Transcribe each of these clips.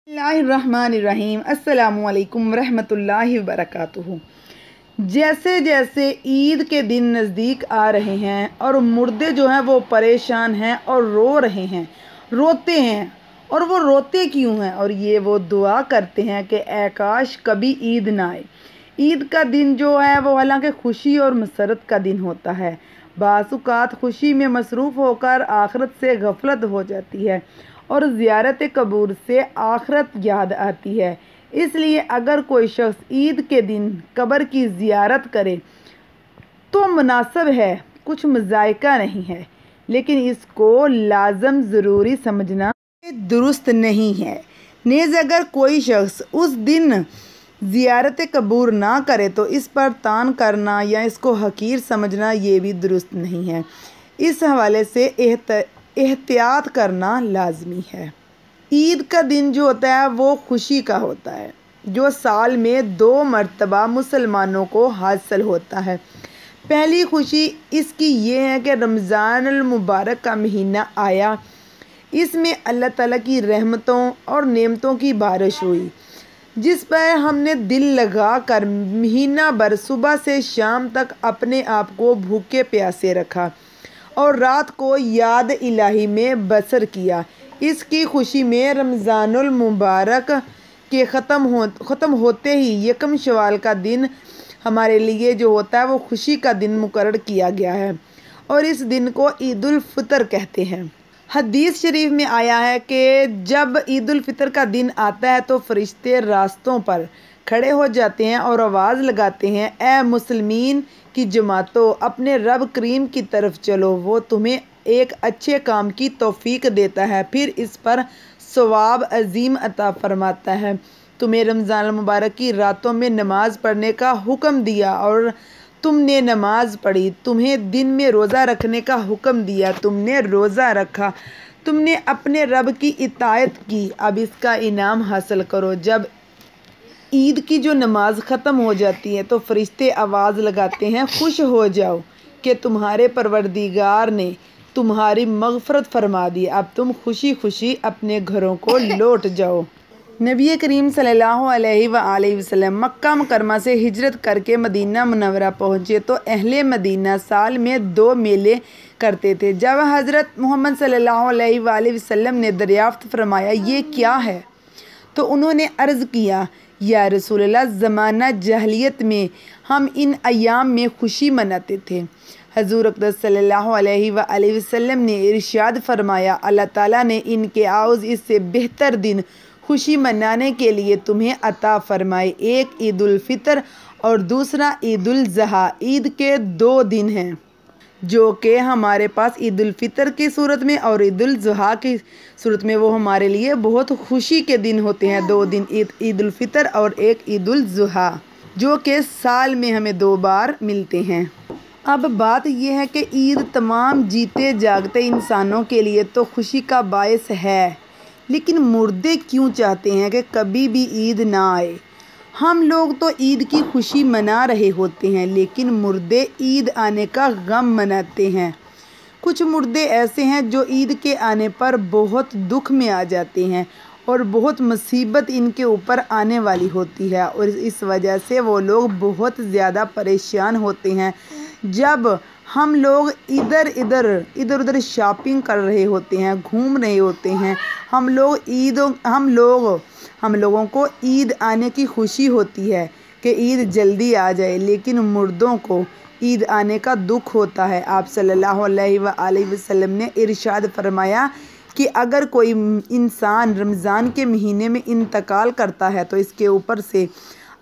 बिस्मिल्लाहिर्रहमानिर्रहीम अस्सलामुअलैकुम रहमतुल्लाहि वबरकातुहू। जैसे जैसे ईद के दिन नज़दीक आ रहे हैं और मुर्दे जो हैं वो परेशान हैं और रो रहे हैं, रोते हैं। और वो रोते क्यों हैं? और ये वो दुआ करते हैं कि ऐ काश कभी ईद ना आए। ईद का दिन जो है वो हालांकि खुशी और मसरत का दिन होता है। बाज़-औक़ात खुशी में मसरूफ़ होकर आखिरत से गफलत हो जाती है और ज़ियारत कब्र से आखिरत याद आती है। इसलिए अगर कोई शख्स ईद के दिन कब्र की ज़ियारत करे तो मुनासिब है, कुछ मज़ायका नहीं है, लेकिन इसको लाज़म ज़रूरी समझना दुरुस्त नहीं है। नेज़ अगर कोई शख्स उस दिन ज़ियारत कब्र ना करे तो इस पर तान करना या इसको हकीर समझना ये भी दुरुस्त नहीं है। इस हवाले से एहतियात करना लाजमी है। ईद का दिन जो होता है वो खुशी का होता है, जो साल में 2 मरतबा मुसलमानों को हासिल होता है। पहली खुशी इसकी ये है कि रमज़ान अल मुबारक का महीना आया, इसमें अल्लाह ताला की रहमतों और नेमतों की बारिश हुई, जिस पर हमने दिल लगा कर महीना भर सुबह से शाम तक अपने आप को भूखे प्यासे रखा और रात को याद इलाही में बसर किया। इसकी खुशी में रमज़ानुल मुबारक के ख़त्म होते ही यकम शवाल का दिन हमारे लिए जो होता है वो खुशी का दिन मुकर्रर किया गया है और इस दिन को ईद उल फितर कहते हैं। हदीस शरीफ में आया है कि जब ईद उल फितर का दिन आता है तो फरिश्ते रास्तों पर खड़े हो जाते हैं और आवाज़ लगाते हैं, ए मुसलमीन की जमातों, अपने रब करीम की तरफ चलो, वो तुम्हें एक अच्छे काम की तौफीक देता है, फिर इस पर सवाब अजीम अता फरमाता है। तुम्हें रमज़ान मुबारक की रातों में नमाज़ पढ़ने का हुक्म दिया और तुमने नमाज पढ़ी, तुम्हें दिन में रोज़ा रखने का हुक्म दिया, तुमने रोज़ा रखा, तुमने अपने रब की इताअत की, अब इसका इनाम हासिल करो। जब ईद की जो नमाज ख़त्म हो जाती है तो फरिश्ते आवाज़ लगाते हैं, खुश हो जाओ कि तुम्हारे परवरदिगार ने तुम्हारी मग़फ़रत फरमा दी, अब तुम खुशी खुशी अपने घरों को लौट जाओ। नबी करीम सल्लल्लाहु अलैहि वसल्लम मक्का मुकरमा से हिजरत करके मदीना मुनव्वरा पहुँचे तो अहले मदीना साल में 2 मेले करते थे। जब हज़रत मोहम्मद सल्लल्लाहु अलैहि वसल्लम ने दरियाफ़्त फरमाया ये क्या है, तो उन्होंने अर्ज़ किया, या रसूलल्लाह, ज़माना जहलियत में हम इन अयाम में खुशी मनाते थे। हज़ूर अक़दस सल्लल्लाहु अलैहि वसल्लम ने इरशाद फरमाया, अल्लाह ताला ने इनके आउज़ इससे बेहतर दिन खुशी मनाने के लिए तुम्हें अता फरमाए। एक ईद उल फितर और दूसरा ईद उल ज़ुहा। ईद के 2 दिन हैं जो कि हमारे पास ईद उल फितर की सूरत में और ईद उल ज़ुहा की सूरत में वो हमारे लिए बहुत खुशी के दिन होते हैं। 2 दिन, ईद उल फितर और एक ईद उल ज़ुहा, जो कि साल में हमें 2 बार मिलते हैं। अब बात यह है कि ईद तमाम जीते जागते इंसानों के लिए तो खुशी का बायस है, लेकिन मुर्दे क्यों चाहते हैं कि कभी भी ईद ना आए? हम लोग तो ईद की खुशी मना रहे होते हैं, लेकिन मुर्दे ईद आने का गम मनाते हैं। कुछ मुर्दे ऐसे हैं जो ईद के आने पर बहुत दुख में आ जाते हैं और बहुत मुसीबत इनके ऊपर आने वाली होती है और इस वजह से वो लोग बहुत ज़्यादा परेशान होते हैं। जब हम लोग इधर उधर शॉपिंग कर रहे होते हैं, घूम रहे होते हैं, हम लोगों को ईद आने की खुशी होती है कि ईद जल्दी आ जाए, लेकिन मुर्दों को ईद आने का दुख होता है। आप सल्लल्लाहु अलैहि वसल्लम ने इरशाद फरमाया कि अगर कोई इंसान रमज़ान के महीने में इंतकाल करता है तो इसके ऊपर से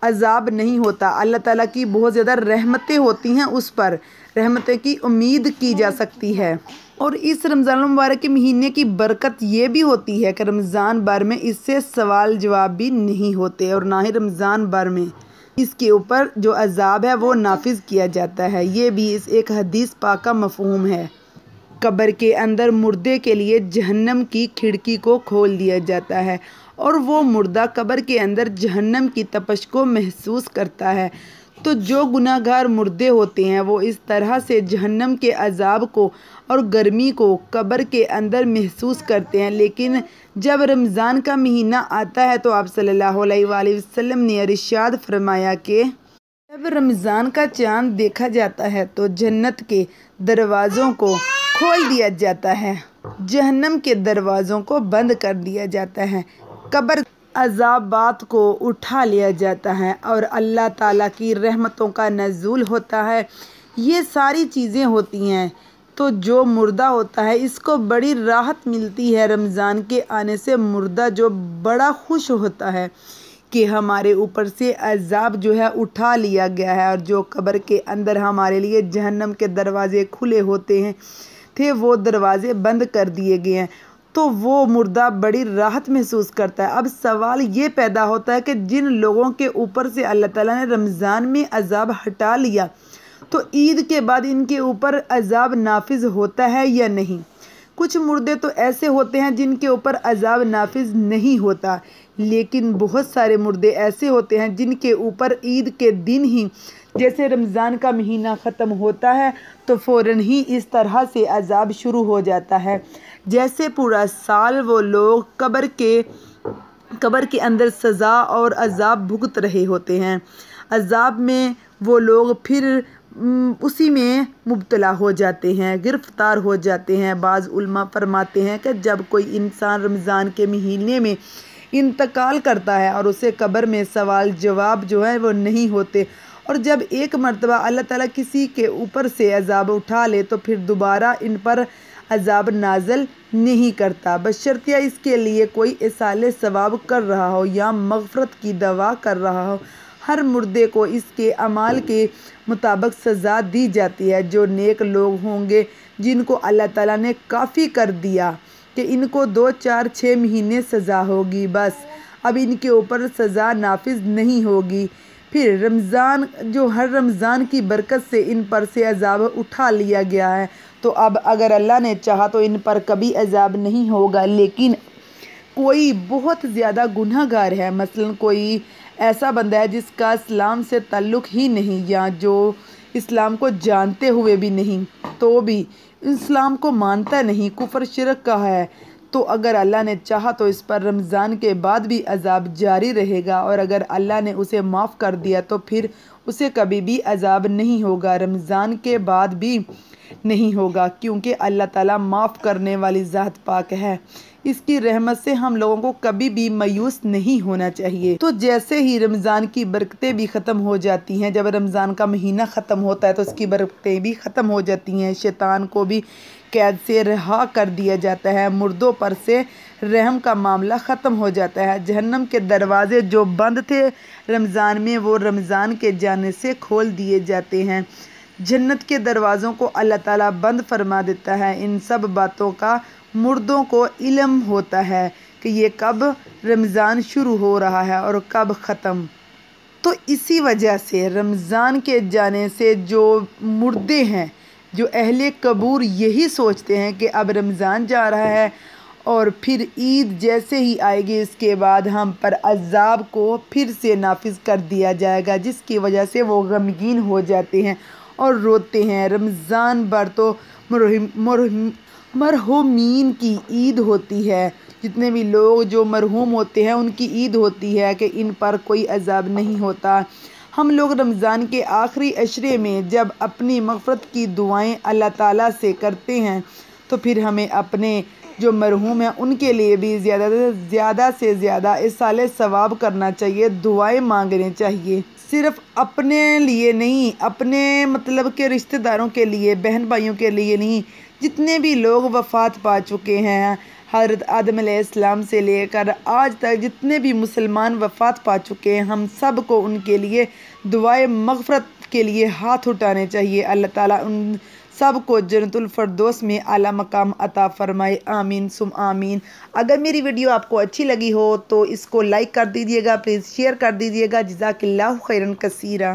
अज़ाब नहीं होता, अल्लाह ताला की बहुत ज़्यादा रहमतें होती हैं, उस पर रहमतें की उम्मीद की जा सकती है। और इस रमज़ान मुबारक के महीने की बरकत ये भी होती है कि रमज़ान भर में इससे सवाल जवाब भी नहीं होते और ना ही रमज़ान भर में इसके ऊपर जो अज़ाब है वो नाफिज किया जाता है। ये भी इस एक हदीस पाक का मफ़हूम है। कब्र के अंदर मुर्दे के लिए जहन्नम की खिड़की को खोल दिया जाता है और वो मुर्दा कब्र के अंदर जहन्नम की तपश को महसूस करता है, تو جو گناہگار مردے ہوتے ہیں وہ اس طرح سے جہنم کے عذاب کو اور گرمی کو قبر کے اندر محسوس کرتے ہیں۔ لیکن جب رمضان کا مہینہ آتا ہے تو آپ صلی اللہ علیہ وآلہ وسلم نے ارشاد فرمایا کہ جب رمضان کا چاند دیکھا جاتا ہے تو جنت کے دروازوں کو کھول دیا جاتا ہے، جہنم کے دروازوں کو بند کر دیا جاتا ہے، قبر عذابات کو اٹھا لیا جاتا ہے اور اللہ تعالیٰ کی رحمتوں کا نزول ہوتا ہے۔ یہ ساری چیزیں ہوتی ہیں تو جو مردہ ہوتا ہے اس کو بڑی راحت ملتی ہے۔ رمضان کے آنے سے مردہ جو بڑا خوش ہوتا ہے کہ ہمارے اوپر سے عذاب جو ہے اٹھا لیا گیا ہے، اور جو قبر کے اندر ہمارے لیے جہنم کے دروازے کھلے ہوتے ہیں تھے وہ دروازے بند کر دیے گئے ہیں، تو وہ مردہ بڑی راحت محسوس کرتا ہے۔ اب سوال یہ پیدا ہوتا ہے کہ جن لوگوں کے اوپر سے اللہ تعالیٰ نے رمضان میں عذاب ہٹا لیا تو عید کے بعد ان کے اوپر عذاب نافذ ہوتا ہے یا نہیں؟ کچھ مردے تو ایسے ہوتے ہیں جن کے اوپر عذاب نافذ نہیں ہوتا، لیکن بہت سارے مردے ایسے ہوتے ہیں جن کے اوپر عید کے دن ہی جیسے رمضان کا مہینہ ختم ہوتا ہے تو فوراً ہی اس طرح سے عذاب شروع ہو جاتا ہے، جیسے پورا سال وہ لوگ قبر کے اندر سزا اور عذاب بھگت رہے ہوتے ہیں، عذاب میں وہ لوگ پھر اسی میں مبتلا ہو جاتے ہیں، گرفتار ہو جاتے ہیں۔ بعض علماء فرماتے ہیں کہ جب کوئی انسان رمضان کے مہینے میں انتقال کرتا ہے اور اسے قبر میں سوال جواب جو ہے وہ نہیں ہوتے، اور جب ایک مرتبہ اللہ تعالیٰ کسی کے اوپر سے عذاب اٹھا لے تو پھر دوبارہ ان پر عذاب نازل نہیں کرتا، بشرطیہ اس کے لیے کوئی ایصال ثواب کر رہا ہو یا مغفرت کی دعا کر رہا ہو۔ ہر مردے کو اس کے اعمال کے مطابق سزا دی جاتی ہے۔ جو نیک لوگ ہوں گے جن کو اللہ تعالیٰ نے کافی کر دیا کہ ان کو 2 4 6 مہینے سزا ہوگی، بس اب ان کے اوپر سزا نافذ نہیں ہوگی، پھر ہر رمضان کی برکت سے ان پر سے عذاب اٹھا لیا گیا ہے، تو اب اگر اللہ نے چاہا تو ان پر کبھی عذاب نہیں ہوگا۔ لیکن کوئی بہت زیادہ گناہ گار ہے، مثلاً کوئی ایسا بندہ ہے جس کا اسلام سے تعلق ہی نہیں، یا جو اسلام کو جانتے ہوئے بھی نہیں تو بھی اسلام کو مانتا نہیں، کفر شرک کا ہے، تو اگر اللہ نے چاہا تو اس پر رمضان کے بعد بھی عذاب جاری رہے گا، اور اگر اللہ نے اسے معاف کر دیا تو پھر اسے کبھی بھی عذاب نہیں ہوگا، رمضان کے بعد بھی نہیں ہوگا، کیونکہ اللہ تعالیٰ معاف کرنے والی ذات پاک ہے۔ اس کی رحمت سے ہم لوگوں کو کبھی بھی مایوس نہیں ہونا چاہیے۔ تو جیسے ہی رمضان کی برکتیں بھی ختم ہو جاتی ہیں، جب رمضان کا مہینہ ختم ہوتا ہے تو اس کی برکتیں بھی ختم ہو جاتی ہیں، شیطان کو بھی قید سے رہا کر دیا جاتا ہے، مردوں پر سے رحم کا معاملہ ختم ہو جاتا ہے، جہنم کے دروازے جو بند تھے رمضان میں وہ رمضان کے جانے سے کھول دیے جاتے ہیں، جنت کے دروازوں کو اللہ تعالیٰ بند فرما دیتا ہے۔ ان سب باتوں کا مردوں کو علم ہوتا ہے کہ یہ کب رمضان شروع ہو رہا ہے اور کب ختم۔ تو اسی وجہ سے رمضان کے جانے سے جو مردے ہیں، جو اہل قبور یہی سوچتے ہیں کہ اب رمضان جا رہا ہے اور پھر عید جیسے ہی آئے گی اس کے بعد ہم پر عذاب کو پھر سے نافذ کر دیا جائے گا، جس کی وجہ سے وہ غمگین ہو جاتے ہیں اور روتے ہیں۔ رمضان بھر تو مرحومین کی عید ہوتی ہے، جتنے بھی لوگ جو مرحوم ہوتے ہیں ان کی عید ہوتی ہے کہ ان پر کوئی عذاب نہیں ہوتا۔ ہم لوگ رمضان کے آخری عشرے میں جب اپنی مغفرت کی دعائیں اللہ تعالیٰ سے کرتے ہیں تو پھر ہمیں اپنے جو مرحوم ہیں ان کے لیے بھی زیادہ سے زیادہ ایصال ثواب کرنا چاہیے، دعائیں مانگنے چاہیے، صرف اپنے لیے نہیں، اپنے مطلب کہ رشتہ داروں کے لیے، بہن بھائیوں کے لیے نہیں، جتنے بھی لوگ وفات پا چکے ہیں حضرت آدم علیہ السلام سے لے کر آج تک جتنے بھی مسلمان وفات پا چکے ہیں، ہم سب کو ان کے لیے دعائیں مغفرت کے لیے ہاتھ اٹھانے چاہیے۔ اللہ تعالیٰ ان سب کو جنت الفردوس میں اعلیٰ مقام عطا فرمائے، آمین ثم آمین۔ اگر میری ویڈیو آپ کو اچھی لگی ہو تو اس کو لائک کر دیجیے گا، پلیز شیئر کر دیجیے گا۔ جزاک اللہ خیرا کثیرا۔